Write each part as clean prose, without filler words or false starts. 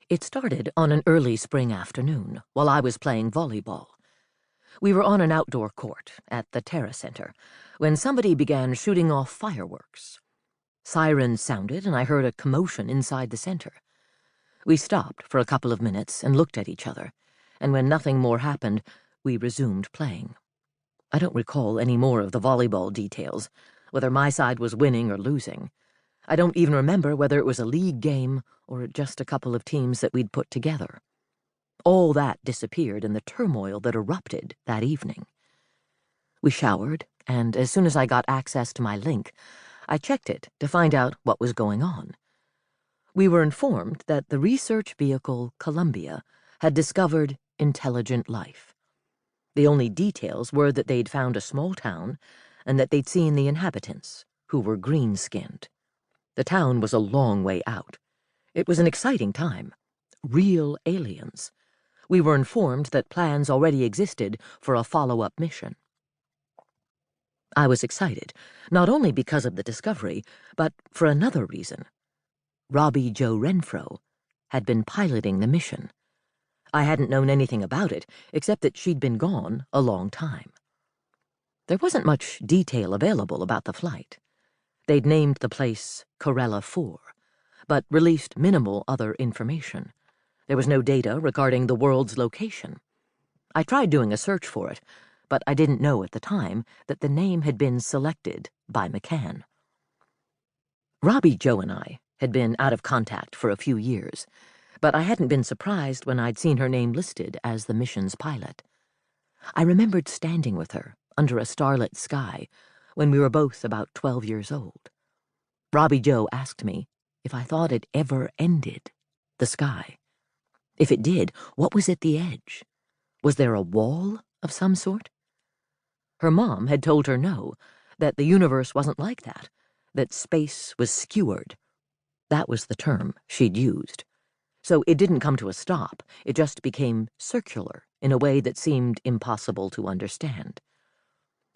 It started on an early spring afternoon while I was playing volleyball. We were on an outdoor court at the Terra Center when somebody began shooting off fireworks. Sirens sounded and I heard a commotion inside the center. We stopped for a couple of minutes and looked at each other, and when nothing more happened, we resumed playing. I don't recall any more of the volleyball details, whether my side was winning or losing. I don't even remember whether it was a league game or just a couple of teams that we'd put together. All that disappeared in the turmoil that erupted that evening. We showered, and as soon as I got access to my link, I checked it to find out what was going on. We were informed that the research vehicle Columbia had discovered intelligent life. The only details were that they'd found a small town and that they'd seen the inhabitants, who were green-skinned. The town was a long way out. It was an exciting time. Real aliens. We were informed that plans already existed for a follow-up mission. I was excited, not only because of the discovery, but for another reason. Robbie Jo Renfro had been piloting the mission. I hadn't known anything about it, except that she'd been gone a long time. There wasn't much detail available about the flight. They'd named the place Corella 4, but released minimal other information. There was no data regarding the world's location. I tried doing a search for it, but I didn't know at the time that the name had been selected by McCann. Robbie Jo and I had been out of contact for a few years, but I hadn't been surprised when I'd seen her name listed as the mission's pilot. I remembered standing with her under a starlit sky when we were both about 12 years old. Robbie Jo asked me if I thought it ever ended, the sky. If it did, what was at the edge? Was there a wall of some sort? Her mom had told her no, that the universe wasn't like that space was skewered. That was the term she'd used. So it didn't come to a stop, it just became circular in a way that seemed impossible to understand.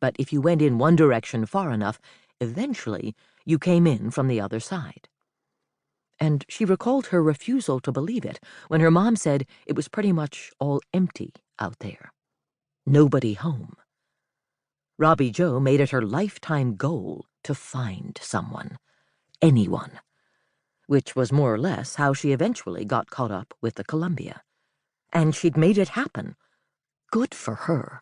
But if you went in one direction far enough, eventually you came in from the other side. And she recalled her refusal to believe it when her mom said it was pretty much all empty out there. Nobody home. Robbie Jo made it her lifetime goal to find someone. Anyone. Which was more or less how she eventually got caught up with the Columbia. And she'd made it happen. Good for her.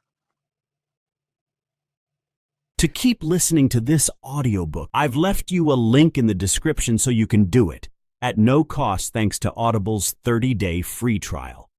To keep listening to this audiobook, I've left you a link in the description so you can do it, at no cost thanks to Audible's 30-day free trial.